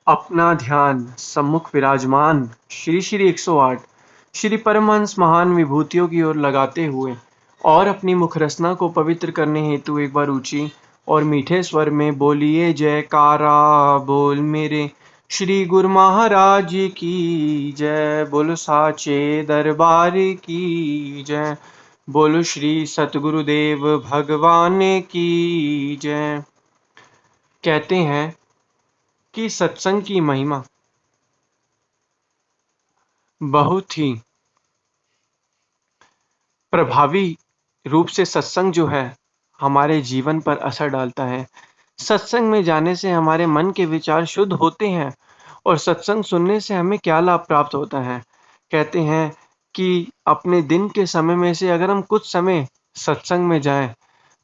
अपना ध्यान सम्मुख विराजमान श्री श्री 108 श्री परमहंस महान विभूतियों की ओर लगाते हुए और अपनी मुखरसना को पवित्र करने हेतु एक बार ऊंची और मीठे स्वर में बोलिए जयकारा बोल मेरे श्री गुरु महाराज की जय। बोलो साचे दरबार की जय। बोलो श्री सतगुरुदेव भगवान की जय। कहते हैं कि सत्संग की महिमा बहुत ही प्रभावी रूप से सत्संग जो है हमारे जीवन पर असर डालता है। सत्संग में जाने से हमारे मन के विचार शुद्ध होते हैं और सत्संग सुनने से हमें क्या लाभ प्राप्त होता है। कहते हैं कि अपने दिन के समय में से अगर हम कुछ समय सत्संग में जाएं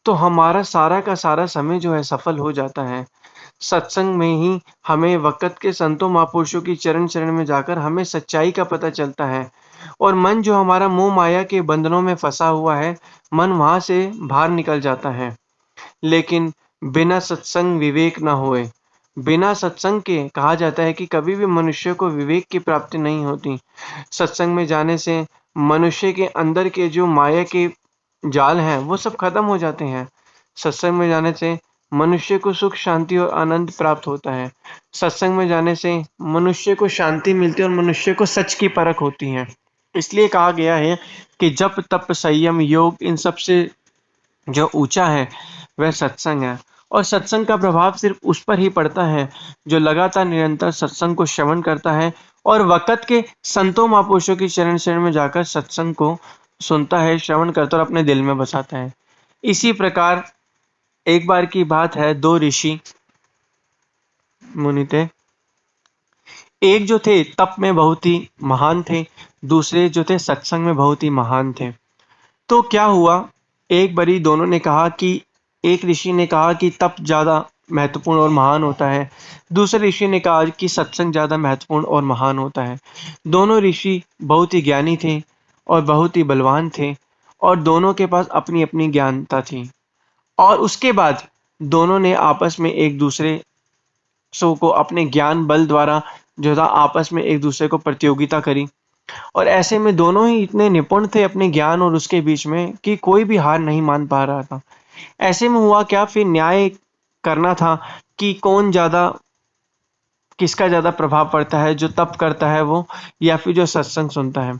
तो हमारा सारा का सारा समय जो है सफल हो जाता है। सत्संग में ही हमें वक़्त के संतों महापुरुषों की चरण शरण में जाकर हमें सच्चाई का पता चलता है और मन जो हमारा मोह माया के बंधनों में फंसा हुआ है, मन वहाँ से बाहर निकल जाता है। लेकिन बिना सत्संग विवेक न होए। बिना सत्संग के कहा जाता है कि कभी भी मनुष्य को विवेक की प्राप्ति नहीं होती। सत्संग में जाने से मनुष्य के अंदर के जो माया के जाल हैं वो सब खत्म हो जाते हैं। सत्संग में जाने से मनुष्य को सुख शांति और आनंद प्राप्त होता है। सत्संग में जाने से मनुष्य को शांति मिलती है और मनुष्य को सच की परख होती है। इसलिए कहा गया है कि जप तप संयम योग इन सब से जो ऊंचा है वह सत्संग है। और सत्संग का प्रभाव सिर्फ उस पर ही पड़ता है जो लगातार निरंतर सत्संग को श्रवण करता है और वक़्त के संतों महापुरुषों की शरण शरण में जाकर सत्संग को सुनता है, श्रवण करता है और अपने दिल में बसाता है। इसी प्रकार एक बार की बात है, दो ऋषि मुनि थे। एक जो थे तप में बहुत ही महान थे, दूसरे जो थे सत्संग में बहुत ही महान थे। तो क्या हुआ, एक बारी दोनों ने कहा कि एक ऋषि ने कहा कि तप ज़्यादा महत्वपूर्ण और महान होता है, दूसरे ऋषि ने कहा कि सत्संग ज़्यादा महत्वपूर्ण और महान होता है। दोनों ऋषि बहुत ही ज्ञानी थे और बहुत ही बलवान थे और दोनों के पास अपनी अपनी ज्ञानता थी। और उसके बाद दोनों ने आपस में एक दूसरे को अपने ज्ञान बल द्वारा जो था आपस में एक दूसरे को प्रतियोगिता करी और ऐसे में दोनों ही इतने निपुण थे अपने ज्ञान और उसके बीच में कि कोई भी हार नहीं मान पा रहा था। ऐसे में हुआ क्या, फिर न्याय करना था कि कौन ज़्यादा किसका ज़्यादा प्रभाव पड़ता है, जो तप करता है वो या फिर जो सत्संग सुनता है।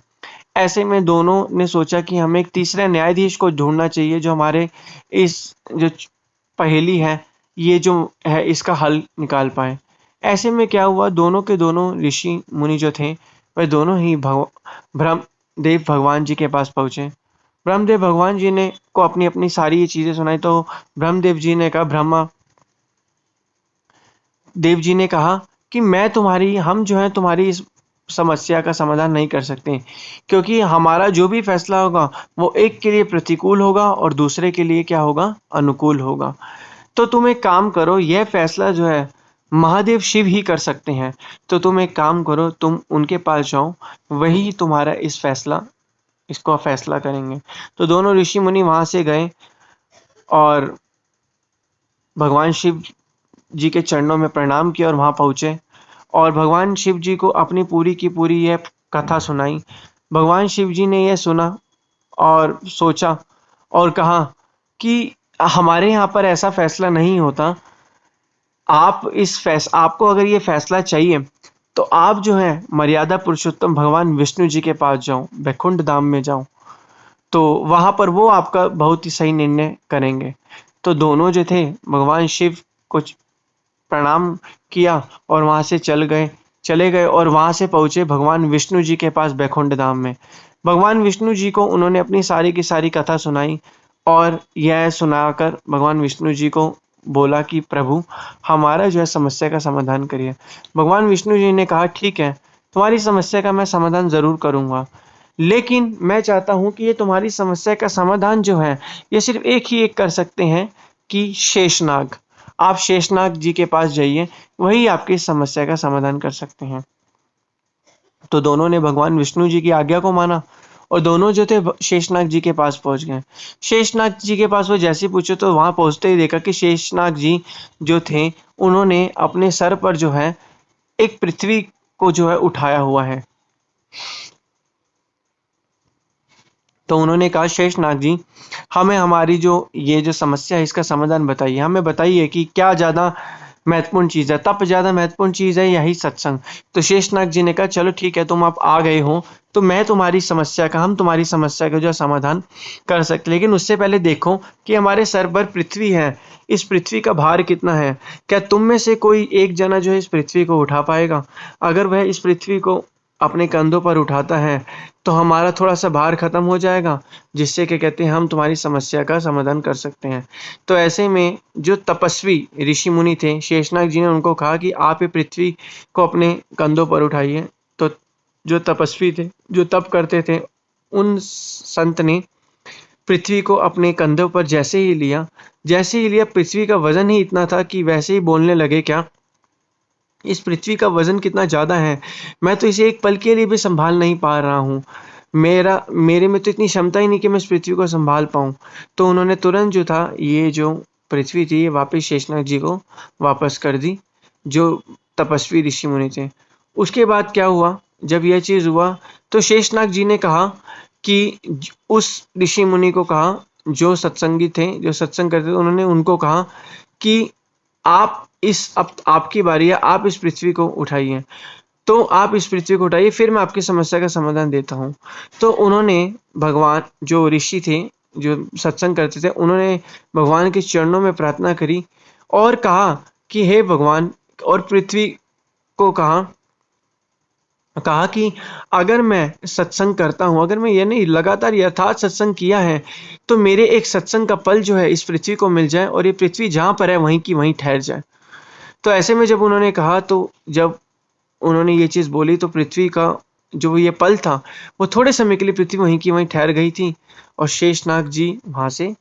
ऐसे में दोनों ने सोचा कि हमें एक तीसरे न्यायाधीश को ढूंढना चाहिए जो हमारे इस जो पहेली है ये जो है इसका हल निकाल पाए। ऐसे में क्या हुआ, दोनों के दोनों ऋषि मुनि जो थे वह दोनों ही ब्रह्मदेव भगवान जी के पास पहुँचे। ब्रह्मदेव भगवान जी ने को अपनी अपनी सारी ये चीज़ें सुनाई तो ब्रह्मदेव जी ने कहा, ब्रह्मा देव जी ने कहा कि हम जो है तुम्हारी इस समस्या का समाधान नहीं कर सकते क्योंकि हमारा जो भी फैसला होगा वो एक के लिए प्रतिकूल होगा और दूसरे के लिए क्या होगा, अनुकूल होगा। तो तुम एक काम करो, यह फैसला जो है महादेव शिव ही कर सकते हैं। तो तुम एक काम करो, तुम उनके पास जाओ, वही तुम्हारा इसको फैसला करेंगे। तो दोनों ऋषि मुनि वहां से गए और भगवान शिव जी के चरणों में प्रणाम किया और वहां पहुंचे और भगवान शिव जी को अपनी पूरी की पूरी यह कथा सुनाई। भगवान शिव जी ने यह सुना और सोचा और कहा कि हमारे यहाँ पर ऐसा फैसला नहीं होता। आपको अगर ये फैसला चाहिए तो आप जो है मर्यादा पुरुषोत्तम भगवान विष्णु जी के पास जाओ, वैकुंठ धाम में जाओ, तो वहां पर वो आपका बहुत ही सही निर्णय करेंगे। तो दोनों जो थे भगवान शिव को प्रणाम किया और वहां से चले गए और वहां से पहुंचे भगवान विष्णु जी के पास बैकुंठ धाम में। भगवान विष्णु जी को उन्होंने अपनी सारी की सारी कथा सुनाई और यह सुनाकर भगवान विष्णु जी को बोला कि प्रभु हमारा जो है समस्या का समाधान करिए। भगवान विष्णु जी ने कहा ठीक है, तुम्हारी समस्या का मैं समाधान ज़रूर करूँगा, लेकिन मैं चाहता हूँ कि ये तुम्हारी समस्या का समाधान जो है ये सिर्फ एक कर सकते हैं कि शेषनाग, आप शेषनाग जी के पास जाइए, वही आपकी समस्या का समाधान कर सकते हैं। तो दोनों ने भगवान विष्णु जी की आज्ञा को माना और दोनों जो थे शेषनाग जी के पास पहुंच गए। शेषनाग जी के पास वो जैसे पूछे तो वहां पहुंचते ही देखा कि शेषनाग जी जो थे उन्होंने अपने सर पर जो है एक पृथ्वी को जो है उठाया हुआ है। तो उन्होंने कहा, शेषनाग जी, हमें हमारी जो ये जो समस्या है इसका समाधान बताइए, हमें बताइए कि क्या ज़्यादा महत्वपूर्ण चीज़ है, तप ज़्यादा महत्वपूर्ण चीज़ है यही सत्संग। तो शेषनाग जी ने कहा, चलो ठीक है, तुम आप आ गए हो तो मैं तुम्हारी समस्या का हम तुम्हारी समस्या का जो समाधान कर सकते, लेकिन उससे पहले देखो कि हमारे सर पर पृथ्वी है, इस पृथ्वी का भार कितना है, क्या तुम में से कोई एक जना जो है इस पृथ्वी को उठा पाएगा? अगर वह इस पृथ्वी को अपने कंधों पर उठाता है तो हमारा थोड़ा सा भार खत्म हो जाएगा, जिससे क्या कहते हैं हम तुम्हारी समस्या का समाधान कर सकते हैं। तो ऐसे में जो तपस्वी ऋषि मुनि थे, शेषनाग जी ने उनको कहा कि आप ये पृथ्वी को अपने कंधों पर उठाइए। तो जो तपस्वी थे, जो तप करते थे, उन संत ने पृथ्वी को अपने कंधों पर जैसे ही लिया, पृथ्वी का वजन ही इतना था कि वैसे ही बोलने लगे, क्या इस पृथ्वी का वजन कितना ज़्यादा है, मैं तो इसे एक पल के लिए भी संभाल नहीं पा रहा हूँ, मेरे में तो इतनी क्षमता ही नहीं कि मैं इस पृथ्वी को संभाल पाऊँ। तो उन्होंने तुरंत जो था ये जो पृथ्वी थी ये वापस शेषनाग जी को वापस कर दी, जो तपस्वी ऋषि मुनि थे। उसके बाद क्या हुआ, जब यह चीज़ हुआ तो शेषनाग जी ने कहा कि उस ऋषि मुनि को कहा, जो सत्संगी थे, जो सत्संग करते थे, उन्होंने उनको कहा कि आप अब आपकी बारी है, आप इस पृथ्वी को उठाइए। तो आप इस पृथ्वी को उठाइए, फिर मैं आपकी समस्या का समाधान देता हूँ। तो उन्होंने भगवान जो ऋषि थे, जो सत्संग करते थे, उन्होंने भगवान के चरणों में प्रार्थना करी और कहा कि हे भगवान, और पृथ्वी को कहा कहा कि अगर मैं सत्संग करता हूँ, अगर मैं ये नहीं लगातार यथार्थ सत्संग किया है, तो मेरे एक सत्संग का पल जो है इस पृथ्वी को मिल जाए और ये पृथ्वी जहाँ पर है वहीं की वहीं ठहर जाए। तो ऐसे में जब उन्होंने कहा, तो जब उन्होंने ये चीज़ बोली तो पृथ्वी का जो ये पल था, वो थोड़े समय के लिए पृथ्वी वहीं की वहीं ठहर गई थी और शेषनाग जी वहाँ से,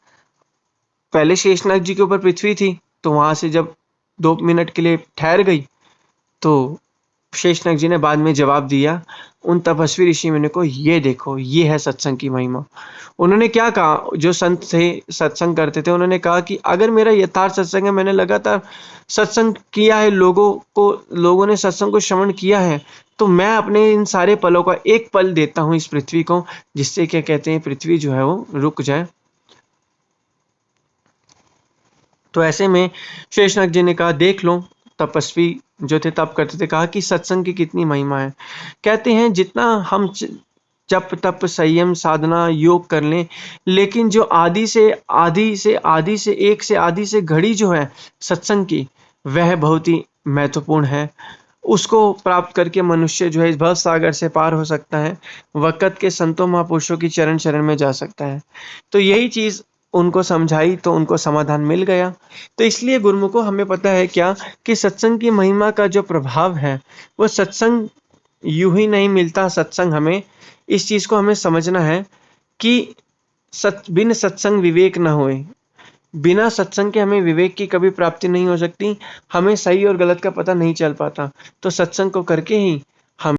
पहले शेषनाग जी के ऊपर पृथ्वी थी, तो वहाँ से जब 2 मिनट के लिए ठहर गई, तो शेषनाग जी ने बाद में जवाब दिया उन तपस्वी ऋषि मुनि को, ये देखो ये है सत्संग की महिमा। उन्होंने क्या कहा, जो संत थे, सत्संग करते थे, उन्होंने कहा कि अगर मेरा यथार्थ सत्संग है, मैंने लगातार सत्संग किया है, लोगों ने सत्संग को श्रवण किया है, तो मैं अपने इन सारे पलों का एक पल देता हूँ इस पृथ्वी को, जिससे क्या कहते हैं पृथ्वी जो है वो रुक जाए। तो ऐसे में शेषनाग जी ने कहा, देख लो, तपस्वी जो थे तप करते थे, कहा कि सत्संग की कितनी महिमा है। कहते हैं जितना हम जप तप संयम साधना योग कर लें, लेकिन जो आदि से घड़ी जो है सत्संग की, वह बहुत ही महत्वपूर्ण है। उसको प्राप्त करके मनुष्य जो है इस भव सागर से पार हो सकता है, वक़्त के संतों महापुरुषों की चरण शरण में जा सकता है। तो यही चीज़ उनको समझाई तो उनको समाधान मिल गया। तो इसलिए गुरुमुखों, हमें पता है क्या कि सत्संग की महिमा का जो प्रभाव है, वो सत्संग यूं ही नहीं मिलता। सत्संग हमें इस चीज़ को हमें समझना है कि बिन सत्संग विवेक न होए। बिना सत्संग के हमें विवेक की कभी प्राप्ति नहीं हो सकती, हमें सही और गलत का पता नहीं चल पाता। तो सत्संग को करके ही